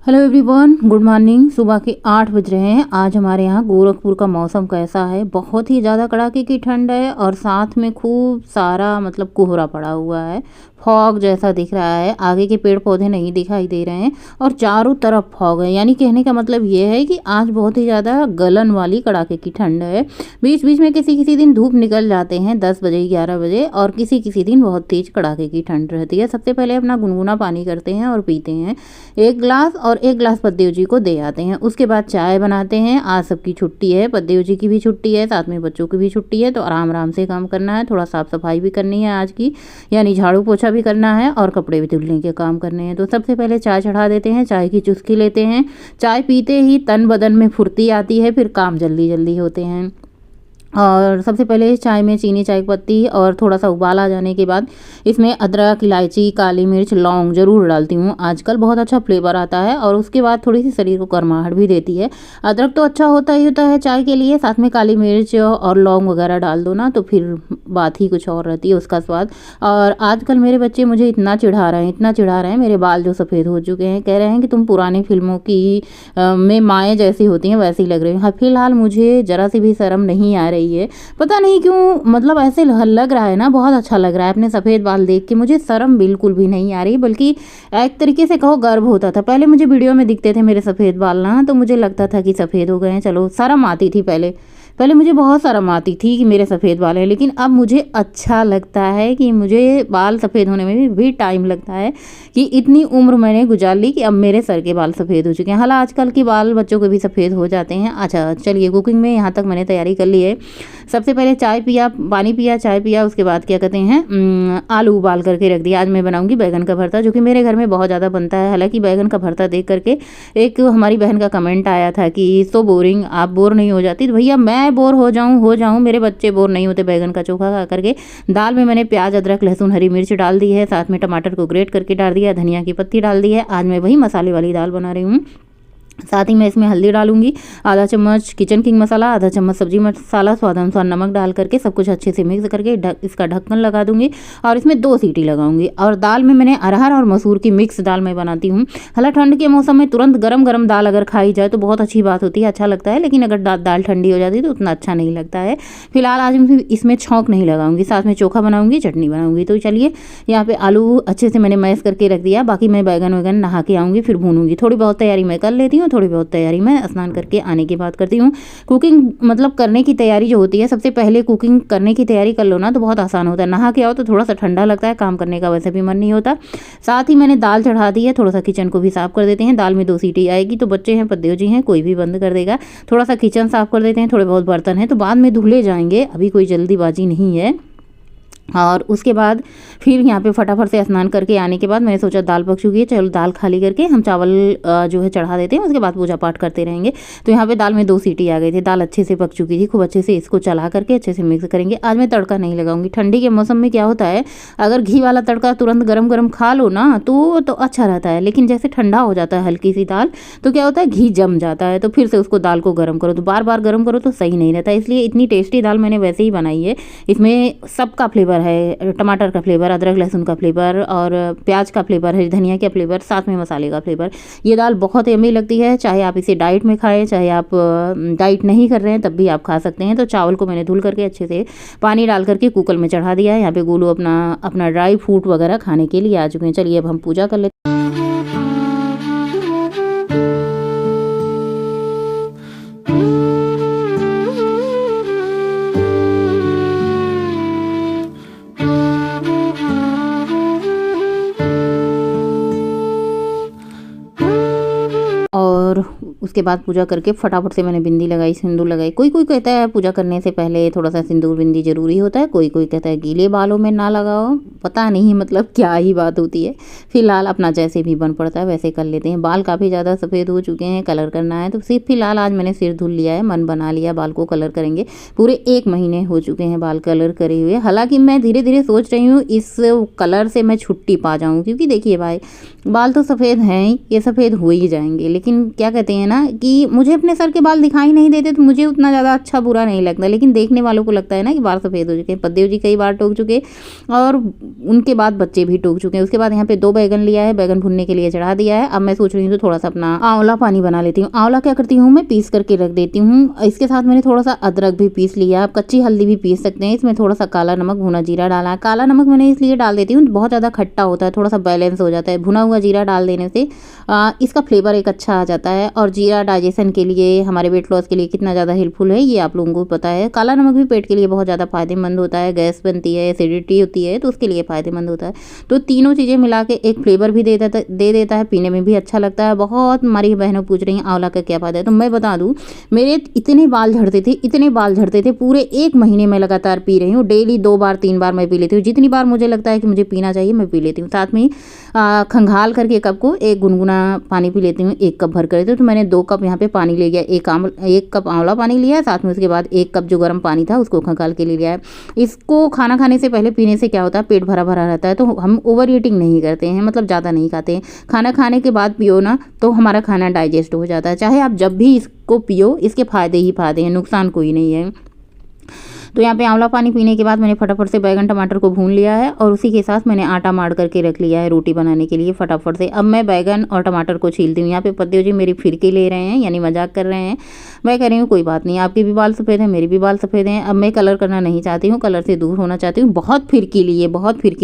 Hello everyone, good morning. सुबह के 8 बज रहे हैं। आज हमारे यहाँ गोरखपुर का मौसम कैसा है? बहुत ही ज़्यादा कड़ाके की ठंड है और साथ में खूब सारा कोहरा पड़ा हुआ है। फॉग जैसा दिख रहा है। आगे के पेड़ पौधे नहीं दिखाई दे रहे हैं और चारों तरफ फॉग है। यानी कहने का मतलब ये है कि आज बहुत ही ज़्यादा गलन वाली कड़ाके की ठंड है। बीच बीच में किसी किसी दिन धूप निकल जाते हैं 10 बजे 11 बजे, और किसी किसी दिन बहुत तेज कड़ाके की ठंड रहती है। सबसे पहले अपना गुनगुना पानी करते हैं और पीते हैं 1 गिलास, और 1 गिलास पद्देव जी को दे आते हैं। उसके बाद चाय बनाते हैं। आज सबकी छुट्टी है, पद्देव जी की भी छुट्टी है, साथ में बच्चों की भी छुट्टी है, तो आराम आराम से काम करना है। थोड़ा साफ़ सफाई भी करनी है आज की, यानी झाड़ू पोछा भी करना है और कपड़े भी धुलने के काम करने हैं। तो सबसे पहले चाय चढ़ा देते हैं, चाय की चुस्की लेते हैं। चाय पीते ही तन बदन में फुर्ती आती है, फिर काम जल्दी जल्दी होते हैं। और सबसे पहले चाय में चीनी, चाय पत्ती और थोड़ा सा उबाल आ जाने के बाद इसमें अदरक, इलायची, काली मिर्च, लौंग ज़रूर डालती हूँ। आजकल बहुत अच्छा फ्लेवर आता है और उसके बाद थोड़ी सी शरीर को गर्माहट भी देती है। अदरक तो अच्छा होता ही होता है चाय के लिए, साथ में काली मिर्च और लौंग वगैरह डाल दो ना, तो फिर बात ही कुछ और रहती है उसका स्वाद। और आजकल मेरे बच्चे मुझे इतना चिढ़ा रहे हैं, इतना चिढ़ा रहे हैं। मेरे बाल जो सफ़ेद हो चुके हैं, कह रहे हैं कि तुम पुरानी फिल्मों की में माएँ जैसी होती हैं वैसी लग रही हैं। हाँ, फिलहाल मुझे ज़रा सी भी शर्म नहीं आ रही है। पता नहीं क्यों, ऐसे लग रहा है ना, बहुत अच्छा लग रहा है अपने सफ़ेद बाल देख के। मुझे शर्म बिल्कुल भी नहीं आ रही, बल्कि एक तरीके से कहो गर्व होता था। पहले मुझे वीडियो में दिखते थे मेरे सफ़ेद बाल ना, तो मुझे लगता था कि सफ़ेद हो गए हैं, चलो शर्म आती थी। पहले पहले मुझे बहुत शर्म आती थी कि मेरे सफ़ेद बाल हैं, लेकिन अब मुझे अच्छा लगता है कि मुझे बाल सफ़ेद होने में भी टाइम लगता है, कि इतनी उम्र मैंने गुजार ली कि अब मेरे सर के बाल सफ़ेद हो चुके हैं। हालांकि आजकल के बाल बच्चों के भी सफ़ेद हो जाते हैं। अच्छा चलिए, कुकिंग में यहाँ तक मैंने तैयारी कर ली है। सबसे पहले चाय पिया, पानी पिया, चाय पिया, उसके बाद क्या कहते हैं, आलू उबाल करके रख दिया। आज मैं बनाऊंगी बैगन का भरता, जो कि मेरे घर में बहुत ज़्यादा बनता है। हालांकि बैगन का भरता देख करके एक हमारी बहन का कमेंट आया था कि सो बोरिंग, आप बोर नहीं हो जाती? तो भैया मैं बोर हो जाऊँ, मेरे बच्चे बोर नहीं होते बैगन का चोखा खा करके। दाल में मैंने प्याज, अदरक, लहसुन, हरी मिर्च डाल दी है, साथ में टमाटर को ग्रेट करके डाल दिया, धनिया की पत्ती डाल दी है। आज मैं वही मसाले वाली दाल बना रही हूँ। साथ ही मैं इसमें हल्दी डालूंगी, आधा चम्मच किचन किंग मसाला, आधा चम्मच सब्जी मसाला, स्वाद अनुसार नमक डाल करके सब कुछ अच्छे से मिक्स करके इसका ढक्कन लगा दूंगी और इसमें 2 सीटी लगाऊंगी। और दाल में मैंने अरहर और मसूर की मिक्स दाल मैं बनाती हूँ। हालांकि ठंड के मौसम में तुरंत गरम गरम दाल अगर खाई जाए तो बहुत अच्छी बात होती है, अच्छा लगता है, लेकिन अगर दाल ठंडी हो जाती है तो उतना अच्छा नहीं लगता है। फिलहाल आज इसमें छौंक नहीं लगाऊंगी, साथ में चोखा बनाऊंगी, चटनी बनाऊंगी। तो चलिए, यहाँ पे आलू अच्छे से मैंने मैश करके रख दिया। बाकी मैं बैगन वैगन नहा के आऊँगी, फिर भूनूंगी। थोड़ी बहुत तैयारी मैं कर लेती हूँ, थोड़ी बहुत तैयारी मैं स्नान करके आने की बात करती हूँ। कुकिंग करने की तैयारी जो होती है, सबसे पहले कुकिंग करने की तैयारी कर लो ना तो बहुत आसान होता है। नहा के आओ तो थोड़ा सा ठंडा लगता है, काम करने का वैसे भी मन नहीं होता। साथ ही मैंने दाल चढ़ा दी है, थोड़ा सा किचन को भी साफ कर देते हैं। दाल में 2 सीटी आएगी तो बच्चे हैं, पद्देव जी हैं, कोई भी बंद कर देगा। थोड़ा सा किचन साफ कर देते हैं, थोड़े बहुत बर्तन हैं तो बाद में धुले जाएंगे, अभी कोई जल्दीबाजी नहीं है। और उसके बाद फिर यहाँ पे फटाफट से स्नान करके आने के बाद मैंने सोचा दाल पक चुकी है, चलो दाल खाली करके हम चावल जो है चढ़ा देते हैं, उसके बाद पूजा पाठ करते रहेंगे। तो यहाँ पे दाल में 2 सीटी आ गई थी, दाल अच्छे से पक चुकी थी। खूब अच्छे से इसको चला करके अच्छे से मिक्स करेंगे। आज मैं तड़का नहीं लगाऊंगी। ठंडी के मौसम में क्या होता है, अगर घी वाला तड़का तुरंत गरम गरम खा लो ना तो अच्छा रहता है, लेकिन जैसे ठंडा हो जाता है हल्की सी दाल तो क्या होता है, घी जम जाता है। तो फिर से उसको दाल को गर्म करो, तो बार बार गर्म करो तो सही नहीं रहता। इसलिए इतनी टेस्टी दाल मैंने वैसे ही बनाई है। इसमें सबका फ्लेवर है, टमाटर का फ्लेवर, अदरक लहसुन का फ्लेवर और प्याज का फ्लेवर है, धनिया का फ्लेवर, साथ में मसाले का फ्लेवर। ये दाल बहुत यम्मी लगती है, चाहे आप इसे डाइट में खाएं, चाहे आप डाइट नहीं कर रहे हैं तब भी आप खा सकते हैं। तो चावल को मैंने धुल करके अच्छे से पानी डाल करके कुकर में चढ़ा दिया है। यहाँ पे गोलू अपना ड्राई फ्रूट वगैरह खाने के लिए आ चुके हैं। चलिए अब हम पूजा कर लेते हैं। और उसके बाद पूजा करके फटाफट से मैंने बिंदी लगाई, सिंदूर लगाई। कोई कोई कहता है पूजा करने से पहले थोड़ा सा सिंदूर बिंदी ज़रूरी होता है, कोई कोई कहता है गीले बालों में ना लगाओ, पता नहीं क्या ही बात होती है। फिलहाल अपना जैसे भी बन पड़ता है वैसे कर लेते हैं। बाल काफ़ी ज़्यादा सफ़ेद हो चुके हैं, कलर करना है तो सिर्फ फिलहाल आज मैंने सिर धुल लिया है, मन बना लिया बाल को कलर करेंगे। पूरे 1 महीने हो चुके हैं बाल कलर करे हुए। हालाँकि मैं धीरे धीरे सोच रही हूँ इस कलर से मैं छुट्टी पा जाऊँ, क्योंकि देखिए भाई, बाल तो सफ़ेद हैं, ये सफ़ेद हो ही जाएंगे, लेकिन क्या कहते हैं ना कि मुझे अपने सर के बाल दिखाई नहीं देते तो मुझे उतना ज़्यादा अच्छा बुरा नहीं लगता, लेकिन देखने वालों को लगता है ना कि बाल सफ़ेद हो चुके हैं। पद्देव जी कई बार टोक चुके और उनके बाद बच्चे भी टोक चुके हैं। उसके बाद यहाँ पे 2 बैगन लिया है, बैगन भुनने के लिए चढ़ा दिया है। अब मैं सोच रही हूँ तो थोड़ा सा अपना आंवला पानी बना लेती हूँ। आंवला क्या करती हूँ मैं पीस करके रख देती हूँ। इसके साथ मैंने थोड़ा सा अदरक भी पीस लिया, आप कच्ची हल्दी भी पीस सकते हैं। इसमें थोड़ा सा काला नमक, भुना जीरा डाला है। काला नमक मैंने इसलिए डाल देती हूँ, बहुत ज़्यादा खट्टा होता है, थोड़ा सा बैलेंस हो जाता है। भुना हुआ जीरा डाल देने से इसका फ्लेवर एक अच्छा आ जाता है। और जीरा डाइजेशन के लिए, हमारे वेट लॉस के लिए कितना ज़्यादा हेल्पफुल है ये आप लोगों को पता है। काला नमक भी पेट के लिए बहुत ज़्यादा फायदेमंद होता है, गैस बनती है, एसिडिटी होती है तो उसके लिए फ़ायदेमंद होता है। तो तीनों चीज़ें मिला के एक फ्लेवर भी दे देता है, पीने में भी अच्छा लगता है। बहुत हमारी बहनों पूछ रही हैं आंवला का क्या फ़ायदा है, तो मैं बता दूँ मेरे इतने बाल झड़ते थे, पूरे 1 महीने में लगातार पी रही हूँ। डेली 2 बार 3 बार मैं पी लेती हूँ, जितनी बार मुझे लगता है कि मुझे पीना चाहिए मैं पी लेती हूँ। साथ में खंगाल करके कप को 1 गुनगुना पानी पी लेती हूँ, 1 कप भर कर। तो मैंने 2 कप यहाँ पे पानी ले लिया, 1 कप आंवला पानी लिया है, साथ में उसके बाद 1 कप जो गर्म पानी था उसको खंगाल के ले लिया है। इसको खाना खाने से पहले पीने से क्या होता है, पेट भरा भरा रहता है, तो हम ओवर ईटिंग नहीं करते हैं, मतलब ज़्यादा नहीं खाते हैं। खाना खाने के बाद पियो ना तो हमारा खाना डाइजेस्ट हो जाता है। चाहे आप जब भी इसको पियो, इसके फ़ायदे ही फ़ायदे हैं, नुकसान कोई नहीं है। तो यहाँ पे आंवला पानी पीने के बाद मैंने फटाफट से बैगन टमाटर को भून लिया है और उसी के साथ मैंने आटा मार करके रख लिया है रोटी बनाने के लिए फटाफट से। अब मैं बैगन और टमाटर को छीलती हूँ। यहाँ पे पद्देव जी मेरी फिरकी ले रहे हैं, यानी मजाक कर रहे हैं। मैं कह रही हूँ कोई बात नहीं, आपके भी बाल सफ़ेद हैं, मेरे भी बाल सफ़ेद हैं। अब मैं कलर करना नहीं चाहती हूँ, कलर से दूर होना चाहती हूँ। बहुत फिरकी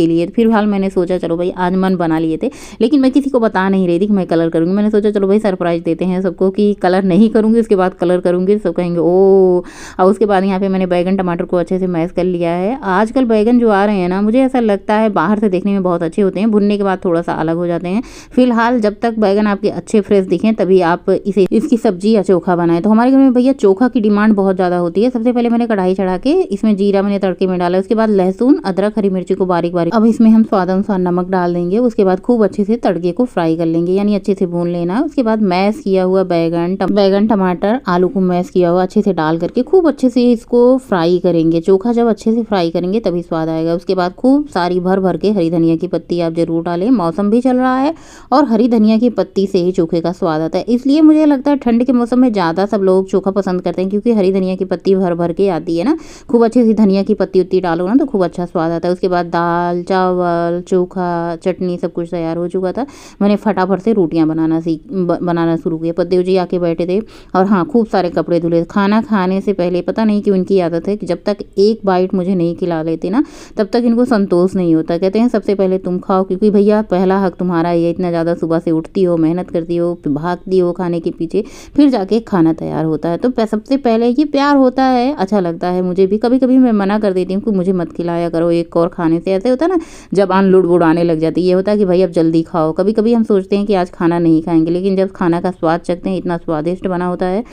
लिए फिलहाल मैंने सोचा चलो भाई आज मन बना लिए थे, लेकिन मैं किसी को बता नहीं रही थी कि मैं कलर करूँगी। मैंने सोचा चलो भाई सरप्राइज़ देते हैं सबको कि कलर नहीं करूँगी, उसके बाद कलर करूँगी, सब कहेंगे ओ। और उसके बाद यहाँ पे मैंने बैगन टमाटर को अच्छे से मैश कर लिया है। आजकल बैगन जो आ रहे हैं ना, मुझे ऐसा लगता है बाहर से देखने में बहुत अच्छे होते हैं, भुनने के बाद थोड़ा सा अलग हो जाते हैं। फिलहाल जब तक बैगन आपके अच्छे फ्रेश दिखें तभी आप इसकी सब्जी या चोखा बनाएं। तो हमारे घर में भैया चोखा की डिमांड बहुत ज़्यादा होती है। सबसे पहले मैंने कढ़ाई चढ़ा के इसमें जीरा मैंने तड़के में डाला, उसके बाद लहसुन, अदरक, हरी मिर्ची को बारीक बारीक, अब इसमें हम स्वाद अनुसार नमक डाल देंगे। उसके बाद खूब अच्छे से तड़के को फ्राई कर लेंगे, यानी अच्छे से भून लेना। उसके बाद मैश किया हुआ बैगन टमाटर आलू को मैश किया हुआ अच्छे से डाल करके खूब अच्छे से इसको फ्राई करेंगे। चोखा जब अच्छे से फ्राई करेंगे तभी स्वाद आएगा। उसके बाद खूब सारी भर भर के हरी धनिया की पत्ती आप जरूर डालें, मौसम भी चल रहा है और हरी धनिया की पत्ती से ही चोखे का स्वाद आता है। इसलिए मुझे लगता है ठंड के मौसम में ज़्यादा सब लोग चोखा पसंद करते हैं, क्योंकि हरी धनिया की पत्ती भर भर के आती है ना। खूब अच्छी सी धनिया की पत्ती उत्ती डालो ना तो खूब अच्छा स्वाद आता है। उसके बाद दाल चावल चोखा चटनी सब कुछ तैयार हो चुका था। मैंने फटाफट से रोटियाँ बनाना शुरू किया। पद्देव जी आके बैठे थे और हाँ खूब सारे कपड़े धुले। खाना खाने से पहले पता नहीं क्यों इनकी आदत है कि जब तक एक बाइट मुझे नहीं खिला लेते ना तब तक इनको संतोष नहीं होता। कहते हैं सबसे पहले तुम खाओ, क्योंकि भैया पहला हक तुम्हारा ये, इतना ज़्यादा सुबह से उठती हो, मेहनत करती हो, भागती हो खाने के पीछे, फिर जाके खाना तैयार होता है। तो सबसे पहले ये प्यार होता है, अच्छा लगता है मुझे भी। कभी कभी मैं मना कर देती हूँ कि मुझे मत खिलाया करो एक और खाने से। ऐसे होता है ना जब लुड़ बुड़ाने लग जाती है, ये होता है कि भाई अब जल्दी खाओ। कभी कभी हम सोचते हैं कि आज खाना नहीं खाएंगे, लेकिन जब खाना का स्वाद चखते हैं इतना स्वादिष्ट बना होता है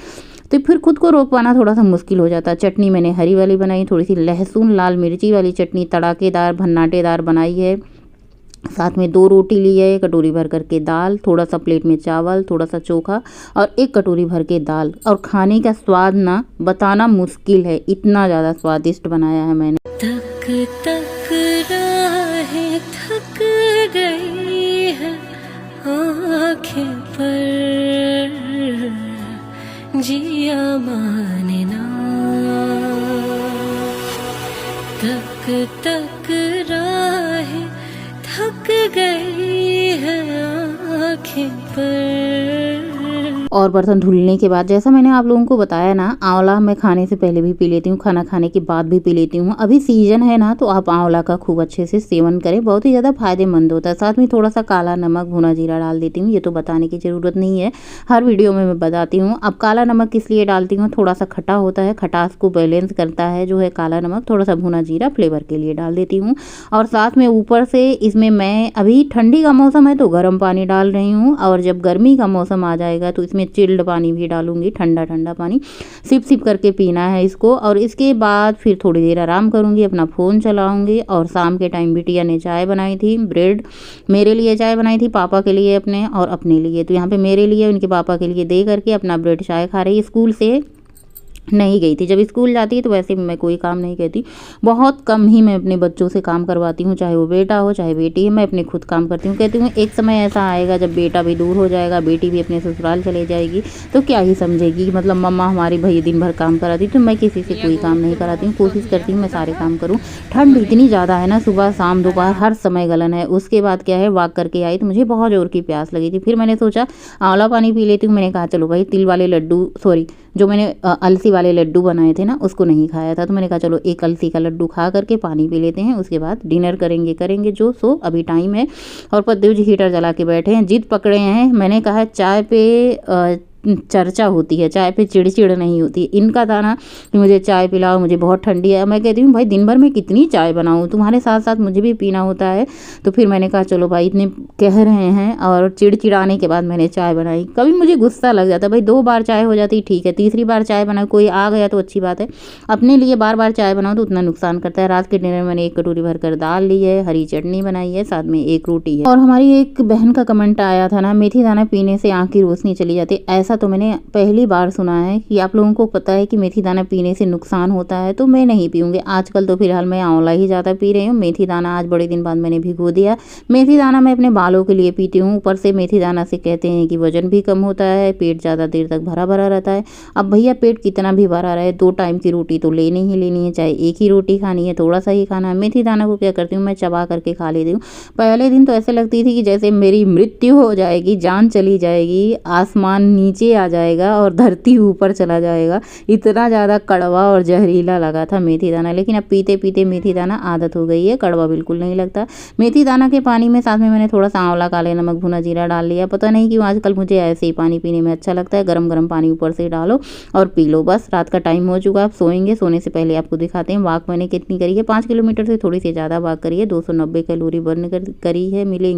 तो फिर खुद को रोक पाना थोड़ा सा मुश्किल हो जाता है। चटनी मैंने हरी वाली बनाई, थोड़ी सी लहसुन लाल मिर्ची वाली चटनी तड़ाकेदार भन्नाटेदार बनाई है। साथ में 2 रोटी ली है, 1 कटोरी भर करके दाल, थोड़ा सा प्लेट में चावल, थोड़ा सा चोखा और 1 कटोरी भर के दाल। और खाने का स्वाद ना बताना मुश्किल है, इतना ज़्यादा स्वादिष्ट बनाया है मैंने। तक तक राहें थक गई है आँखें पर, जिया माने ना। तक तक राहें थक गई है आँखें पर। और बर्तन धुलने के बाद जैसा मैंने आप लोगों को बताया ना, आंवला मैं खाने से पहले भी पी लेती हूँ, खाना खाने के बाद भी पी लेती हूँ। अभी सीजन है ना तो आप आंवला का खूब अच्छे से सेवन करें, बहुत ही ज़्यादा फायदेमंद होता है। साथ में थोड़ा सा काला नमक भुना जीरा डाल देती हूँ, ये तो बताने की ज़रूरत नहीं है, हर वीडियो में मैं बताती हूँ। अब काला नमक किस लिए डालती हूँ, थोड़ा सा खट्टा होता है, खटास को बैलेंस करता है जो है काला नमक। थोड़ा सा भुना जीरा फ्लेवर के लिए डाल देती हूँ। और साथ में ऊपर से इसमें मैं अभी ठंडी का मौसम है तो गर्म पानी डाल रही हूँ, और जब गर्मी का मौसम आ जाएगा तो इसमें चिल्ड पानी भी डालूंगी, ठंडा ठंडा पानी। सिप सिप करके पीना है इसको। और इसके बाद फिर थोड़ी देर आराम करूंगी, अपना फ़ोन चलाऊंगी। और शाम के टाइम बिटिया ने चाय बनाई थी, ब्रेड मेरे लिए चाय बनाई थी, पापा के लिए अपने और अपने लिए। तो यहाँ पे मेरे लिए उनके पापा के लिए दे करके अपना ब्रेड चाय खा रही है। स्कूल से नहीं गई थी। जब स्कूल जाती है तो वैसे भी मैं कोई काम नहीं करती, बहुत कम ही मैं अपने बच्चों से काम करवाती हूँ, चाहे वो बेटा हो चाहे बेटी है, मैं अपने खुद काम करती हूँ। कहती हूँ एक समय ऐसा आएगा जब बेटा भी दूर हो जाएगा, बेटी भी अपने ससुराल चले जाएगी, तो क्या ही समझेगी, मतलब मम्मा हमारी भई दिन भर काम कराती, तो मैं किसी से कोई काम नहीं कराती हूँ, कोशिश करती हूँ मैं सारे काम करूँ। ठंड इतनी ज़्यादा है ना, सुबह शाम दोपहर हर समय गलन है। उसके बाद क्या है, वॉक करके आई तो मुझे बहुत ज़ोर की प्यास लगी थी, फिर मैंने सोचा आंवला पानी पी लेती हूँ। मैंने कहा चलो भाई तिल वाले लड्डू, सॉरी जो मैंने अलसी वाले लड्डू बनाए थे ना, उसको नहीं खाया था, तो मैंने कहा चलो एक अलसी का लड्डू खा करके पानी पी लेते हैं, उसके बाद डिनर करेंगे जो सो अभी टाइम है। और पद्देव जी हीटर जला के बैठे हैं, जिद पकड़े हैं। मैंने कहा चाय पे चर्चा होती है, चाय पे चिड़चिड़ नहीं होती। इनका था ना कि मुझे चाय पिलाओ, मुझे बहुत ठंडी है। मैं कहती हूँ भाई दिन भर में कितनी चाय बनाऊँ, तुम्हारे साथ साथ मुझे भी पीना होता है। तो फिर मैंने कहा चलो भाई इतने कह रहे हैं, और चिड़चिड़ाने के बाद मैंने चाय बनाई। कभी मुझे गुस्सा लग जाता भाई, 2 बार चाय हो जाती ठीक है, तीसरी बार चाय बनाओ, कोई आ गया तो अच्छी बात है, अपने लिए बार बार चाय बनाओ तो उतना नुकसान करता है। रात के डिनर में मैंने 1 कटोरी भर कर दाल ली है, हरी चटनी बनाई है, साथ में 1 रोटी है। और हमारी एक बहन का कमेंट आया था ना, मेथी दाना पीने से आँख की रोशनी चली जाती है। ऐसा तो मैंने पहली बार सुना है कि आप लोगों को पता है कि मेथी दाना पीने से नुकसान होता है, तो मैं नहीं पीऊँगी आजकल। तो फिलहाल मैं आंवला ही ज़्यादा पी रही हूँ। मेथी दाना आज बड़े दिन बाद मैंने भिगो दिया। मेथी दाना मैं अपने बालों के लिए पीती हूँ। ऊपर से मेथी दाना से कहते हैं कि वजन भी कम होता है, पेट ज़्यादा देर तक भरा भरा रहता है। अब भैया पेट कितना भी भरा रहे, 2 टाइम की रोटी तो लेनी ही लेनी है, चाहे एक ही रोटी खानी है, थोड़ा सा ही खाना है। मेथी दाना को क्या करती हूँ मैं, चबा करके खा लेती हूँ। पहले दिन तो ऐसे लगती थी कि जैसे मेरी मृत्यु हो जाएगी, जान चली जाएगी, आसमान नीचे आ जाएगा और धरती ऊपर चला जाएगा, इतना ज़्यादा कड़वा और जहरीला लगा था मेथी दाना। लेकिन अब पीते पीते मेथी दाना आदत हो गई है, कड़वा बिल्कुल नहीं लगता। मेथी दाना के पानी में साथ में मैंने थोड़ा सा आंवला, काले नमक, भुना जीरा डाल लिया। पता नहीं क्यों आजकल मुझे ऐसे ही पानी पीने में अच्छा लगता है। गरम गरम पानी ऊपर से डालो और पी लो। बस रात का टाइम हो चुका, आप सोएंगे। सोने से पहले आपको दिखाते हैं वॉक मैंने कितनी करी है। 5 किलोमीटर से थोड़ी सी ज़्यादा वॉक करी है, 290 कैलोरी बर्न करी है। मिलेंगे